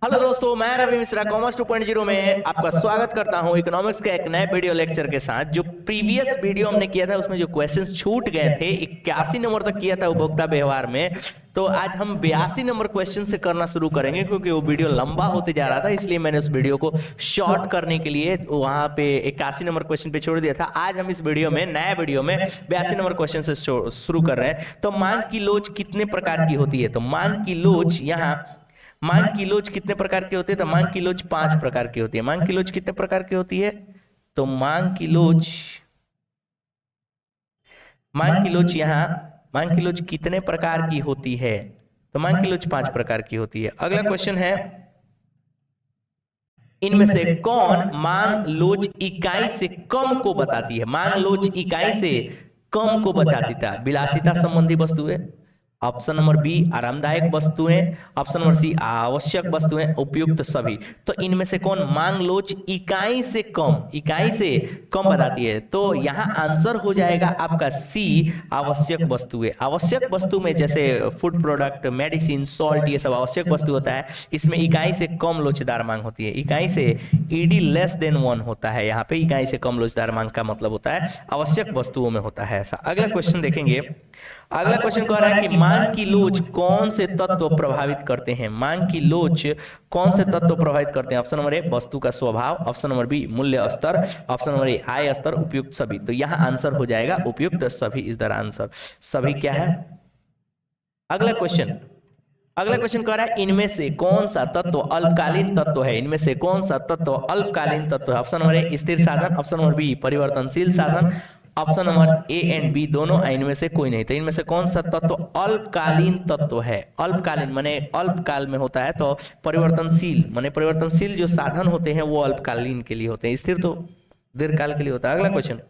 Hello दोस्तों, मैं Ravi Mishra commerce 2.0 में आपका स्वागत करता हूं इकोनॉमिक्स के एक नए वीडियो लेक्चर के साथ। जो प्रीवियस वीडियो हमने किया था उसमें जो क्वेश्चंस छूट गए थे 81 नंबर तक किया था उपभोक्ता व्यवहार में, तो आज हम 82 नंबर क्वेश्चन से करना शुरू करेंगे क्योंकि वो वीडियो लंबा होते जा रहा था, इसलिए मैंने उस वीडियो को शॉर्ट करने के लिए वहां पे 81 नंबर क्वेश्चन पे छोड़ दिया था। आज हम इस वीडियो में नया वीडियो में 82 नंबर क्वेश्चन से शुरू कर रहे हैं। तो मांग की लोच कितने प्रकार की होती है? तो मांग की लोच मांग की लोच कितने प्रकार की होती है? तो मांग की लोच 5 प्रकार की होती है। मांग की लोच कितने प्रकार की होती है? तो मांग की लोच मांग की लोच कितने प्रकार की होती है? तो मांग की लोच 5 प्रकार की होती है। अगला क्वेश्चन है, इनमें से कौन मांग लोच इकाई से कम को बताती है? मांग लोच इकाई से कम को बताती था। विलासिता संबंधी वस्तुएं, ऑप्शन नंबर बी आरामदायक वस्तुएं, ऑप्शन नंबर सी आवश्यक वस्तुएं, उपयुक्त सभी। तो इनमें से कौन मांग लोच इकाई से कम बताती है? तो यहां आंसर हो जाएगा आपका सी आवश्यक वस्तुएं। आवश्यक वस्तु में जैसे फूड प्रोडक्ट, मेडिसिन, सॉल्ट, ये सब आवश्यक वस्तु होता है। इसमें इकाई से कम लोचदार मांग होती है। इकाई से ईडी लेस देन 1 होता है। यहाँ पे इकाई से कम लोचदार मांग का मतलब होता है आवश्यक वस्तुओं में होता है ऐसा। अगला क्वेश्चन देखेंगे। अगला क्वेश्चन कह रहा है कि मांग की लोच कौन से तत्व प्रभावित करते हैं? मांग की लोच कौन से तत्व प्रभावित करते हैं? ऑप्शन नंबर ए वस्तु का स्वभाव, ऑप्शन नंबर बी मूल्य स्तर, ऑप्शन नंबर ए आय स्तर, उपयुक्त सभी। तो यहां आंसर हो जाएगा उपयुक्त सभी इज द आंसर। सभी क्या है? अगला क्वेश्चन कह रहा है, इनमें से कौन सा तत्व अल्पकालीन तत्व है? इनमें से कौन सा तत्व अल्पकालीन तत्व है? ऑप्शन नंबर ए स्थिर साधन, ऑप्शन नंबर बी परिवर्तनशील साधन, option number A and B दोनों, इनमें से कोई नहीं। तो इनमें से कौन सा तत्व अल्पकालीन तत्व है? अल्पकालीन माने अल्पकाल में होता है, तो परिवर्तनशील माने परिवर्तनशील जो साधन होते हैं वो अल्पकालीन के लिए होते हैं, स्थिर तो दीर्घकाल के लिए होता है। अगला क्वेश्चन,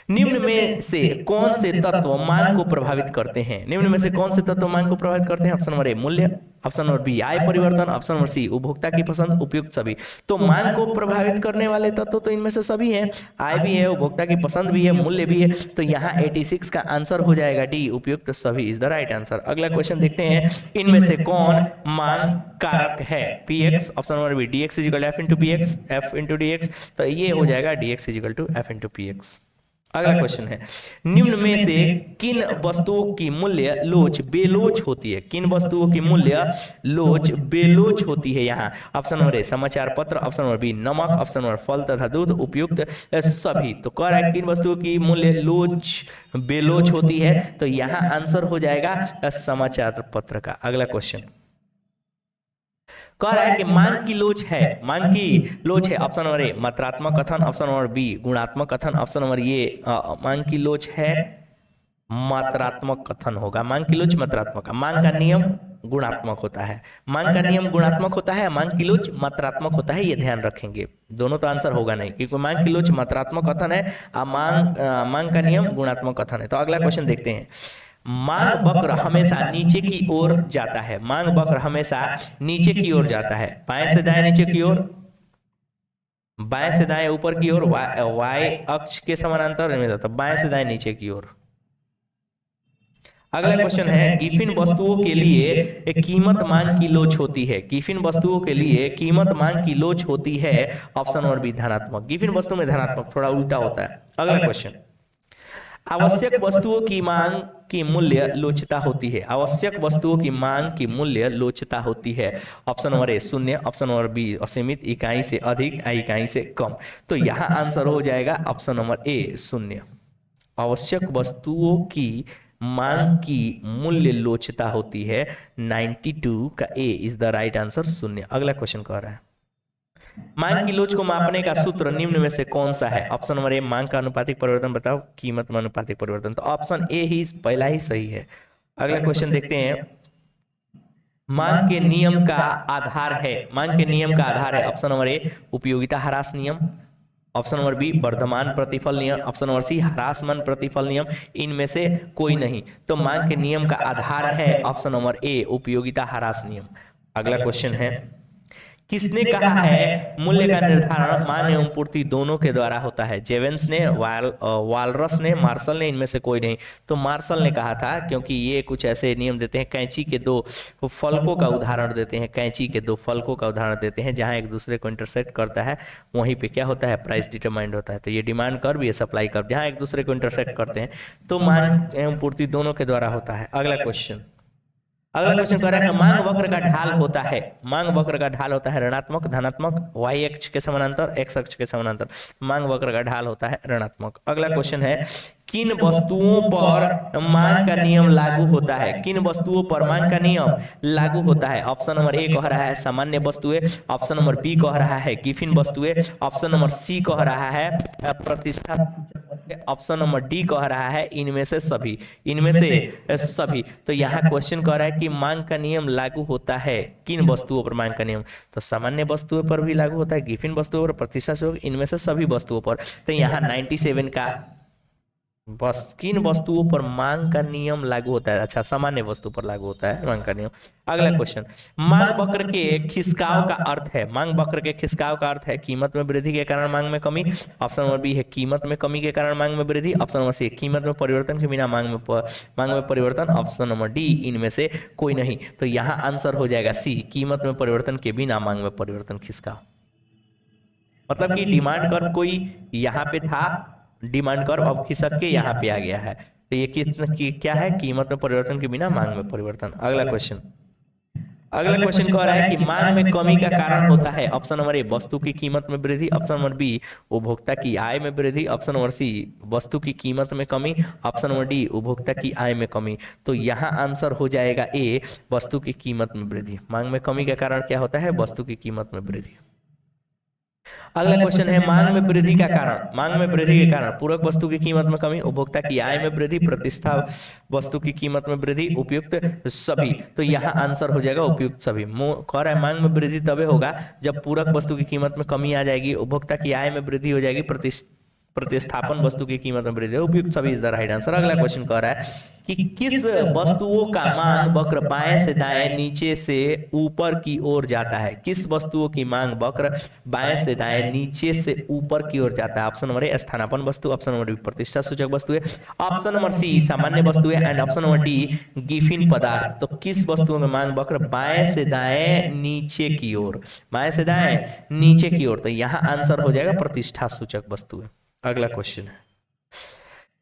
निम्न में से कौन से तत्व मांग को प्रभावित करते हैं? निम्न में से कौन से तत्व मांग को प्रभावित करते हैं? ऑप्शन नंबर ए मूल्य, ऑप्शन नंबर बी आय परिवर्तन, ऑप्शन नंबर सी उपभोक्ता की पसंद, उपयुक्त सभी। तो मांग को प्रभावित करने वाले तत्व तो इनमें से सभी हैं। आय भी है, उपभोक्ता की पसंद भी है, मूल्य भी है। तो यहाँ 86 का आंसर हो जाएगा डी उपयुक्त सभी इज द राइट आंसर। अगला क्वेश्चन देखते हैं, इनमें से कौन मांग कारक है? PX, option number B DX is equal F into PX, F into DX. तो ये हो जाएगा DX is equal to F into PX. अगला क्वेश्चन है, निम्न में से किन वस्तुओं की मूल्य लोच बेलोच होती है? किन वस्तुओं की मूल्य लोच बेलोच होती है? यहाँ ऑप्शन नंबर ए समाचार पत्र, ऑप्शन नंबर बी नमक, ऑप्शन नंबर फल तथा दूध, उपयुक्त सभी। तो कह रहा है किन वस्तुओं की मूल्य लोच बेलोच होती है? तो यहाँ आंसर हो जाएगा समाचार पत्र का। अगला क्वेश्चन कह रहा है कि मांग की लोच है, ऑप्शन नंबर ए मात्रात्मक कथन, ऑप्शन नंबर बी गुणात्मक कथन, ऑप्शन नंबर ए मांग की लोच है मात्रात्मक कथन होगा। मांग की लोच मात्रात्मक, मांग का नियम गुणात्मक होता है, मांग का नियम गुणात्मक होता है, मांग की लोच मात्रात्मक होता है, ये ध्यान रखेंगे। दोनों तो आंसर होगा नहीं, क्योंकि मांग की लोच मात्रात्मक कथन है और मांग का नियम गुणात्मक कथन है। तो अगला क्वेश्चन देखते हैं, मांग वक्र हमेशा नीचे की ओर जाता है। मांग वक्र हमेशा नीचे की ओर जाता है। बाएं से दाएं नीचे की ओर, बाएं से दाएं ऊपर की ओर, वाई अक्ष के समानांतर में जाता है, बाएं से दाएं नीचे की ओर। अगला क्वेश्चन है, गिफिन वस्तुओं के लिए एक कीमत मांग की लोच होती है। गिफिन वस्तुओं के लिए कीमत मांग की लोच होती है, ऑप्शन नंबर बी धनात्मक। गिफिन वस्तु में धनात्मक, थोड़ा उल्टा होता है। अगला क्वेश्चन, आवश्यक वस्तुओं की मांग की मूल्य लोचता होती है। आवश्यक वस्तुओं की मांग की मूल्य लोचता होती है। ऑप्शन नंबर ए शून्य, ऑप्शन नंबर बी असीमित, इकाई से अधिक, इकाई से कम। तो यहाँ आंसर हो जाएगा ऑप्शन नंबर ए शून्य। आवश्यक वस्तुओं की मांग की मूल्य लोचता होती है, 92 का ए इज द राइट आंसर, शून्य। अगला क्वेश्चन कह रहा है, मांग की लोच को मापने का सूत्र निम्न में से कौन सा है? ऑप्शन नंबर ए मांग का अनुपातिक परिवर्तन बताओ, कीमत में अनुपातिक परिवर्तन। तो ऑप्शन ए ही पहला ही सही है। अगला क्वेश्चन देखते हैं, मांग के नियम का आधार है। मांग के नियम का आधार है, ऑप्शन नंबर ए उपयोगिता ह्रास नियम, ऑप्शन नंबर बी वर्धमान प्रतिफल नियम, ऑप्शन नंबर सी ह्रासमान प्रतिफल नियम। इनमें से कोई नहीं। तो मांग के नियम का आधार है ऑप्शन नंबर ए उपयोगिता ह्रास नियम। अगला क्वेश्चन है, किसने कहा है मूल्य का निर्धारण मांग एवं पूर्ति दोनों के द्वारा होता है? जेवेंस ने, वालरस ने, मार्शल ने, इनमें से कोई नहीं। तो मार्शल ने कहा था, क्योंकि ये कुछ ऐसे नियम देते हैं, कैंची के दो फलकों का उदाहरण देते हैं, कैंची के दो फलकों का उदाहरण देते हैं, जहां एक दूसरे को इंटरसेक्ट करता है वहीं पे क्या होता है, प्राइस डिटरमाइंड होता है। तो ये डिमांड कर्व, ये सप्लाई कर्व, जहां एक दूसरे को इंटरसेक्ट करते हैं तो मांग एवं पूर्ति दोनों के द्वारा होता है। अगला क्वेश्चन कह रहा है कि मांग वक्र का ढाल होता है, मांग वक्र का ढाल होता है ऋणात्मक, धनात्मक, वाई अक्ष के समानांतर, एक्स अक्ष के समानांतर। मांग वक्र का ढाल होता है ऋणात्मक। अगला क्वेश्चन है, किन वस्तुओं पर मांग का नियम लागू होता है? किन वस्तुओं पर मांग का नियम लागू होता है? ऑप्शन नंबर ए कह रहा है सामान्य वस्तुएं, ऑप्शन नंबर बी कह रहा है गिफिन वस्तुएं, ऑप्शन नंबर सी कह रहा है प्रतिष्ठा, ऑप्शन नंबर डी कह रहा है इनमें से सभी, इनमें से सभी। तो यहाँ क्वेश्चन कह रहा है कि मांग का नियम लागू होता है किन वस्तुओं पर? मांग का नियम तो सामान्य वस्तुओं पर भी लागू होता है, गिफिन वस्तुओं पर, प्रतिष्ठा से, इनमें से सभी वस्तुओं पर। तो यहाँ 97 का बस किन वस्तुओं पर मांग का नियम लागू होता है? अच्छा, सामान्य वस्तु पर लागू होता है मांग का नियम। अगला क्वेश्चन, मांग वक्र के खिसकाव का अर्थ है, मांग वक्र के खिसकाव का अर्थ है कीमत में वृद्धि के कारण मांग में कमी, ऑप्शन नंबर बी है कीमत में कमी के कारण मांग में वृद्धि, ऑप्शन नंबर सी कीमत में परिवर्तन के बिना मांग में परिवर्तन, ऑप्शन नंबर डी इनमें से कोई नहीं। तो यहाँ आंसर हो जाएगा सी, कीमत में परिवर्तन के बिना मांग में परिवर्तन खिसकाव। मतलब कि डिमांड कर्व कोई यहाँ पे था, डिमांड कर्व अब खिसक के यहाँ पे आ गया है। तो ये क्या है? कीमत में परिवर्तन के बिना मांग में परिवर्तन। अगला क्वेश्चन कह रहा है कि मांग में कमी का कारण होता है। ऑप्शन नंबर ए वस्तु की कीमत में वृद्धि, ऑप्शन नंबर बी उपभोक्ता की आय में वृद्धि, ऑप्शन नंबर सी वस्तु की कीमत में कमी, ऑप्शन नंबर डी उपभोक्ता की आय में कमी। तो यहाँ आंसर हो जाएगा ए, वस्तु की कीमत में वृद्धि। मांग में कमी का कारण क्या होता है? वस्तु की कीमत में वृद्धि। अगला क्वेश्चन है, मांग में वृद्धि का कारण, मांग में वृद्धि के कारण पूरक वस्तु की कीमत में कमी, उपभोक्ता की आय में वृद्धि, प्रतिष्ठा वस्तु की कीमत में वृद्धि, उपयुक्त सभी। तो यहाँ आंसर हो जाएगा उपयुक्त सभी। कह रहा है मांग में वृद्धि तभी होगा जब पूरक वस्तु की कीमत में कमी आ जाएगी, उपभोक्ता की आय में वृद्धि हो जाएगी, प्रतिस्थापन वस्तु की कीमत में वृद्धि, उपयुक्त सभी इज द राइट आंसर। अगला क्वेश्चन कह रहा है कि किस वस्तुओं का मांग वक्र बाएं से दाएं, नीचे से ऊपर की ओर जाता है? किस वस्तुओं की मांग वक्र बाएं से दाएं, नीचे से ऊपर की ओर जाता है? ऑप्शन नंबर ए स्थानापन्न वस्तु, ऑप्शन नंबर बी प्रतिष्ठा सूचक वस्तुएं, ऑप्शन नंबर सी सामान्य वस्तुएं and option number D Giffen पदार्थ। तो किस वस्तुओं में मांग वक्र बाएं से दाएं, नीचे की ओर, बाएं से दाएं, नीचे की ओर? तो यहाँ आंसर हो जाएगा प्रतिष्ठा सूचक वस्तुएं। अगला क्वेश्चन है,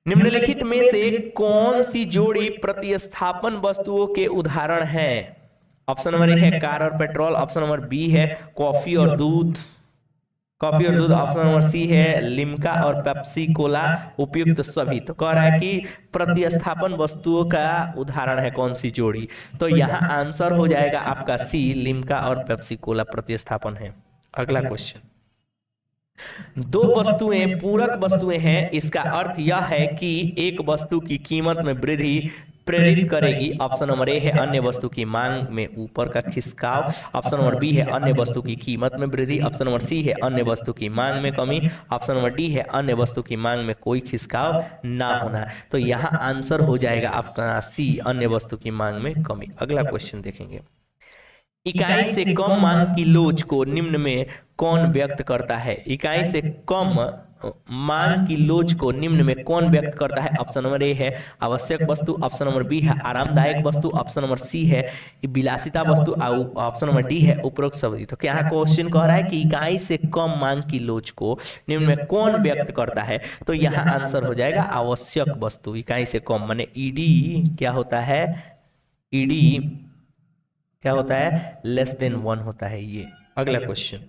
निम्नलिखित में से कौन सी जोड़ी प्रतिस्थापन वस्तुओं के उदाहरण हैं? ऑप्शन नंबर ए है कार और पेट्रोल, ऑप्शन नंबर बी है कॉफी और दूध, ऑप्शन नंबर सी है लिम्का और पेप्सी कोला, उपयुक्त सभी। तो कह रहा है कि प्रतिस्थापन वस्तुओं का उदाहरण है कौन सी जोड़ी? तो यहाँ आंसर हो जाएगा आपका सी, लिम्का और पेप्सी कोला प्रतिस्थापन है। अगला क्वेश्चन, दो वस्तुएं पूरक वस्तुएं हैं, इसका अर्थ यह है कि एक वस्तु की कीमत में वृद्धि प्रेरित करेगी। ऑप्शन नंबर ए है अन्य वस्तु की मांग में ऊपर का खिसकाव, ऑप्शन नंबर बी है अन्य वस्तु की कीमत में वृद्धि, ऑप्शन नंबर सी है अन्य वस्तु की मांग में कमी, ऑप्शन नंबर डी है अन्य वस्तु की मांग में कोई खिसकाव ना होना। तो यहाँ आंसर हो जाएगा आपका सी, अन्य वस्तु की मांग में कमी। अगला क्वेश्चन देखेंगे, इकाई से कम मांग की लोच को निम्न में कौन व्यक्त करता है? इकाई से कम मांग की लोच को निम्न में कौन व्यक्त करता है? ऑप्शन नंबर ए है आवश्यक वस्तु, ऑप्शन नंबर बी है आरामदायक वस्तु, ऑप्शन नंबर सी है विलासिता वस्तु, ऑप्शन नंबर डी है उपरोक्त सभी। तो क्या क्वेश्चन कह रहा है कि इकाई से कम मांग की लोच को निम्न में कौन व्यक्त करता है? तो यहाँ आंसर हो जाएगा आवश्यक वस्तु। इकाई से कम माने ईडी क्या होता है? ईडी क्या होता है? लेस देन 1 होता है ये। अगला क्वेश्चन,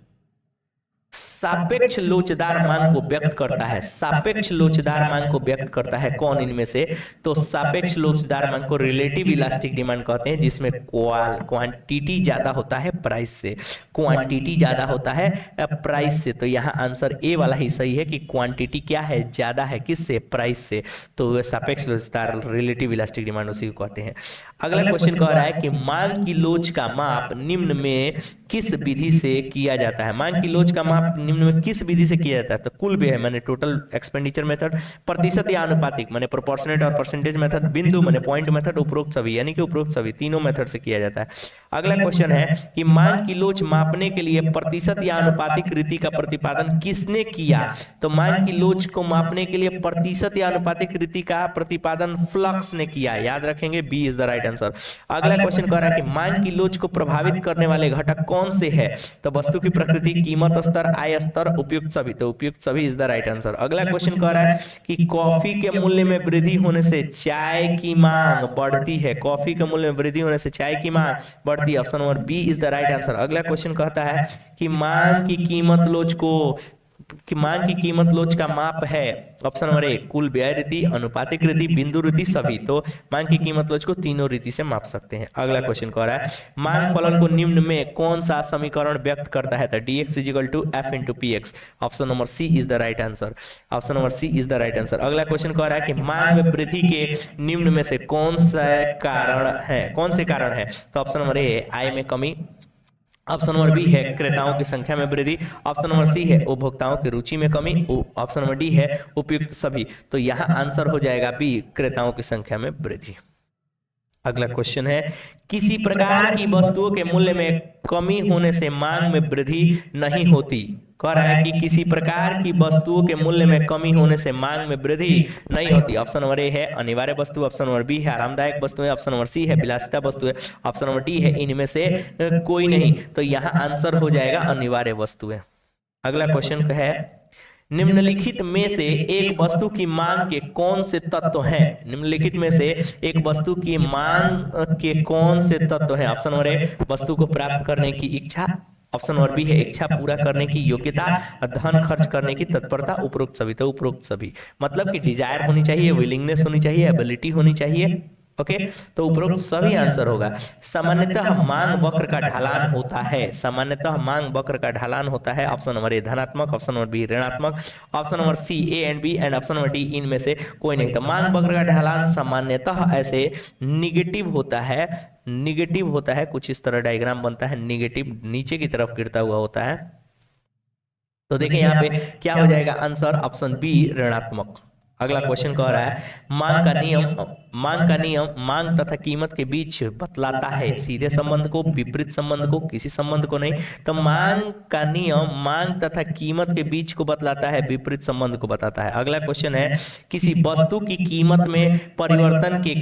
सापेक्ष लोचदार मांग को व्यक्त करता है, सापेक्ष लोचदार मांग को व्यक्त करता है कौन इनमें से? तो सापेक्ष लोचदार मांग को रिलेटिव इलास्टिक डिमांड कहते हैं, जिसमें क्वांटिटी ज्यादा होता है प्राइस से, क्वांटिटी ज्यादा होता है प्राइस से। तो यहाँ आंसर ए वाला ही सही है कि क्वांटिटी क्या है? ज्यादा है, किससे? प्राइस से। तो सापेक्ष लोचदार रिलेटिव इलास्टिक डिमांड उसी को कहते हैं। अगला क्वेश्चन कह रहा है कि मांग की लोच का माप निम्न में किस विधि से किया जाता है? मांग की लोच का माप निम्न में किस विधि से किया जाता है? तो कुल व्यय माने टोटल एक्सपेंडिचर मेथड, प्रतिशत या अनुपातिक माने प्रोपोर्शनेट और परसेंटेज मेथड, बिंदु माने पॉइंट मेथड, उपरोक्त सभी यानी कि उपरोक्त सभी तीनों मेथड से किया जाता है। अगला क्वेश्चन है कि मांग की लोच मापने के लिए प्रतिशत या अनुपातिक रीति का प्रतिपादन किसने किया? तो मांग की लोच को मापने के लिए प्रतिशत या अनुपातिक रीति का प्रतिपादन फ्लक्स ने किया। याद रखेंगे, B is the right answer. अगला क्वेश्चन कह रहा है कि मांग की लोच को प्रभावित करने वाले घटक कौन से है? तो वस्तु की प्रकृति, कीमत स्तर, आय स्तर, उपयुक्त सभी। तो उपयुक्त सभी इज द राइट आंसर। अगला क्वेश्चन कह रहा है कि कॉफी के मूल्य में वृद्धि होने से चाय की मांग बढ़ती है। कॉफी के मूल्य में वृद्धि होने से चाय की मांग बढ़ती है। Option number B is the right answer. अगला क्वेश्चन कहता है कि मांग की कीमत लोच का माप है। ऑप्शन नंबर ए कुल व्यय रीति, अनुपातिक रीति, बिंदु रीति, सभी। तो मांग की कीमत लोच को तीनों रीति से माप सकते हैं। अगला क्वेश्चन कह रहा है मांग फलन को निम्न में कौन सा समीकरण व्यक्त करता है? तो dx = f × px। Option number C is the right answer. Option number C is the right answer. अगला क्वेश्चन कह रहा है कि मांग में वृद्धि के निम्न में से कौन से कारण है? तो ऑप्शन नंबर ए आय में कमी, ऑप्शन नंबर बी है क्रेताओं की संख्या में वृद्धि, ऑप्शन नंबर सी है उपभोक्ताओं की रुचि में कमी, ऑप्शन नंबर डी है उपयुक्त सभी। तो यहाँ आंसर हो जाएगा बी क्रेताओं की संख्या में वृद्धि। अगला क्वेश्चन है किसी प्रकार की वस्तुओं के मूल्य में कमी होने से मांग में वृद्धि नहीं होती। कह रहा है कि किसी प्रकार की वस्तुओं के मूल्य में कमी होने से मांग में वृद्धि नहीं होती। ऑप्शन नंबर ए है अनिवार्य वस्तु, ऑप्शन नंबर बी है आरामदायक वस्तु है, ऑप्शन नंबर सी है विलासिता वस्तु है, ऑप्शन नंबर डी है इनमें से कोई नहीं। तो यहाँ आंसर हो जाएगा अनिवार्य वस्तु है। अगला क्वेश्चन है निम्नलिखित में से एक वस्तु की मांग के कौन से तत्व हैं? निम्नलिखित में से एक वस्तु की मांग के कौन से तत्व हैं? ऑप्शन नंबर ए वस्तु को प्राप्त करने की इच्छा, ऑप्शन नंबर बी है इच्छा पूरा करने की योग्यता, धन खर्च करने की तत्परता, उपरोक्त सभी। तो उपरोक्त सभी मतलब कि डिजायर होनी चाहिए, विलिंगनेस होनी चाहिए, एबिलिटी होनी चाहिए। ओके तो उपरोक्त सभी आंसर होगा। सामान्यतः मांग वक्र का ढलान होता है। सामान्यतः मांग वक्र का ढलान होता है। ऑप्शन नंबर ए धनात्मक, ऑप्शन नंबर बी ऋणात्मक, option number C A and B and option number D इनमें से कोई नहीं। तो मांग वक्र का ढलान सामान्यतः ऐसे निगेटिव होता है। कुछ इस तरह डायग्राम बनता है, निगेटिव नीचे की तरफ गिरता हुआ होता है। तो देखिए यहाँ पे क्या हो जाएगा आंसर, ऑप्शन बी ऋणात्मक। अगला क्वेश्चन कह रहा है मांग का नियम मांग तथा कीमत के बीच बतलाता है। सीधे संबंध को, विपरीत संबंध को, किसी संबंध को नहीं। तो मांग का नियम मांग तथा कीमत के बीच को बतलाता है, विपरीत संबंध को बताता है। अगला क्वेश्चन है किसी वस्तु की कीमत में परिवर्तन के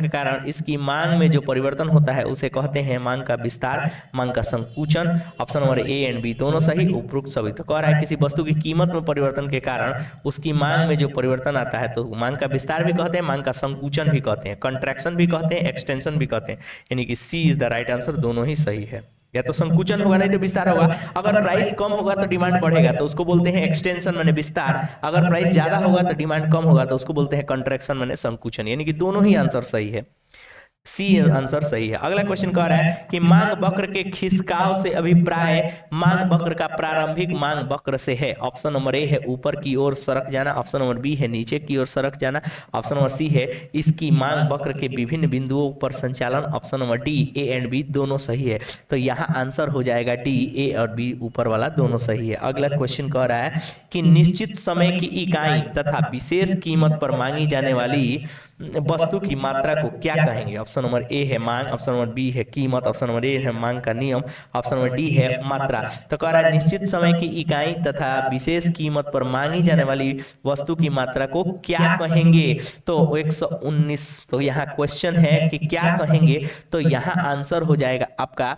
कारण इसकी मांग में जो परिवर्तन होता है उसे कहते हैं मांग का विस्तार, मांग का संकुचन। Option number A and B दोनों सही, उपरोक्त सभी। तो कह रहा है किसी वस्तु की कीमत में परिवर्तन के कारण उसकी मांग में जो परिवर्तन आता है तो मांग का विस्तार भी कहते हैं, मांग का संकुचन भी कहते हैं, कंट्रैक्शन भी कहते हैं, एक्सटेंशन भी कहते हैं। यानी कि सी इज द राइट आंसर। दोनों ही सही है। या तो संकुचन होगा नहीं तो विस्तार होगा। अगर प्राइस कम होगा तो डिमांड बढ़ेगा तो उसको बोलते हैं एक्सटेंशन माने विस्तार। अगर प्राइस ज्यादा होगा तो डिमांड कम होगा तो उसको बोलते हैं कंट्रैक्शन माने संकुचन। यानी कि दोनों ही आंसर सही है, सी आंसर सही है। अगला क्वेश्चन कह रहा है कि मांग वक्र के खिसकाव से अभिप्राय मांग वक्र का प्रारंभिक मांग वक्र से है। ऑप्शन नंबर ए है ऊपर की ओर सरक जाना, ऑप्शन नंबर बी है नीचे की ओर सरक जाना, ऑप्शन नंबर सी है इसकी मांग वक्र के विभिन्न बिंदुओं पर संचालन, option number D A and B दोनों सही है। तो यहाँ आंसर हो जाएगा डी, ए और बी ऊपर वाला दोनों सही है। अगला क्वेश्चन कह रहा है कि निश्चित समय की इकाई तथा विशेष कीमत पर मांगी जाने वाली वस्तु की मात्रा को क्या कहेंगे? ऑप्शन नंबर ए है मांग, ऑप्शन नंबर बी है कीमत, ऑप्शन नंबर ए है मांग का नियम, ऑप्शन नंबर डी है मात्रा। तो कह रहा है निश्चित समय की इकाई तथा विशेष कीमत पर मांगी जाने वाली वस्तु की मात्रा को क्या कहेंगे? तो 119। तो यहाँ क्वेश्चन है कि क्या कहेंगे, तो यहाँ आंसर हो जाएगा आपका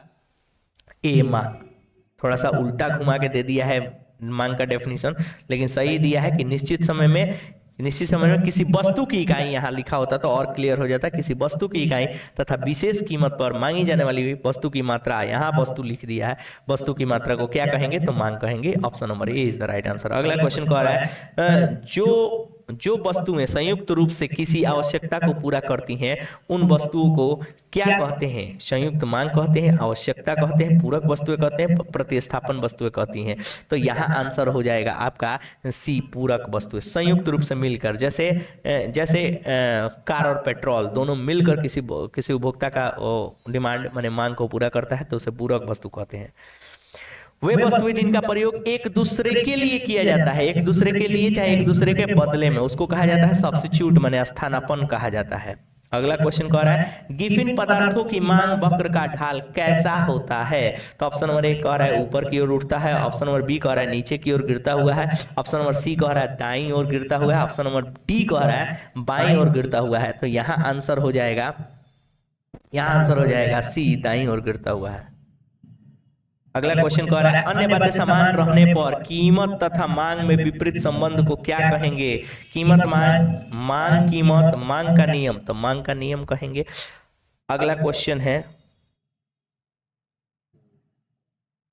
ए मांग। थोड़ा सा उल्टा घुमा के दे दिया है मांग का डेफिनेशन, लेकिन सही दिया है कि निश्चित समय में किसी वस्तु की इकाई, यहाँ लिखा होता तो और क्लियर हो जाता, किसी वस्तु की इकाई तथा विशेष कीमत पर मांगी जाने वाली वस्तु की मात्रा। यहाँ वस्तु लिख दिया है, वस्तु की मात्रा को क्या कहेंगे? तो मांग कहेंगे। Option number A is the right answer. अगला क्वेश्चन कह रहा है जो वस्तुएं संयुक्त रूप से किसी आवश्यकता को पूरा करती हैं उन वस्तुओं को क्या कहते हैं? संयुक्त मांग कहते हैं, आवश्यकता कहते हैं, पूरक वस्तुएं कहते हैं, प्रतिस्थापन वस्तुएं कहती हैं। तो यहाँ आंसर हो जाएगा आपका सी पूरक वस्तुएं, संयुक्त रूप से मिलकर। जैसे कार और पेट्रोल दोनों मिलकर किसी उपभोक्ता का डिमांड माने मांग को पूरा करता है तो उसे पूरक वस्तु कहते हैं। वे वस्तुएं जिनका प्रयोग एक दूसरे के लिए किया जाता है, एक दूसरे के लिए चाहे एक दूसरे के बदले में, उसको कहा जाता है सब्स्टिट्यूट, माने स्थानापन्न कहा जाता है। अगला क्वेश्चन कह रहा है गिफिन पदार्थों की मांग वक्र का ढाल कैसा होता है? तो ऑप्शन नंबर ए कह रहा है ऊपर की ओर उठता है, ऑप्शन नंबर बी कह रहा है नीचे की ओर गिरता हुआ है, ऑप्शन नंबर सी कह रहा है दाईं ओर गिरता हुआ है, ऑप्शन नंबर डी कह रहा है बाईं ओर गिरता हुआ है। तो यहाँ आंसर हो जाएगा, यहाँ आंसर हो जाएगा सी, दाईं ओर गिरता हुआ है। अगला क्वेश्चन कह रहा है अन्य बातें समान रहने पर कीमत तथा मांग में विपरीत संबंध को क्या कहेंगे? कीमत मांग, मांग कीमत, मांग का नियम, तो मांग का नियम कहेंगे। अगला क्वेश्चन है,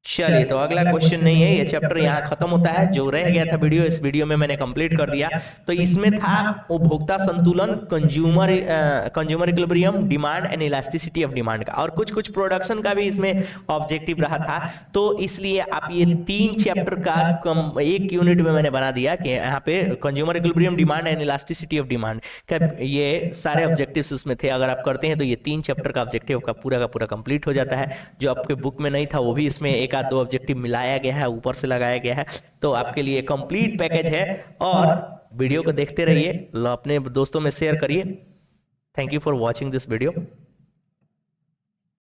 चलिए तो अगला क्वेश्चन नहीं है, ये चैप्टर यहाँ खत्म होता है। जो रह गया था वीडियो, इस वीडियो में मैंने कंप्लीट कर दिया। तो इसमें था उपभोक्ता संतुलन, consumer equilibrium, demand and elasticity of demand का, और कुछ कुछ प्रोडक्शन का भी इसमें ऑब्जेक्टिव रहा था। तो इसलिए आप ये 3 चैप्टर का एक यूनिट में मैंने बना दिया कि यहाँ पे consumer equilibrium, demand and elasticity of demand का ये सारे ऑब्जेक्टिव्स इसमें थे। अगर आप करते हैं तो ये 3 चैप्टर का ऑब्जेक्टिव का पूरा कंप्लीट हो जाता है। जो आपके बुक में नहीं था वो भी इसमें एक आध 2 ऑब्जेक्टिव मिलाया गया है, ऊपर से लगाया गया है। तो आपके लिए कंप्लीट पैकेज है। और वीडियो को देखते रहिए, अपने दोस्तों में शेयर करिए। Thank you for watching this video.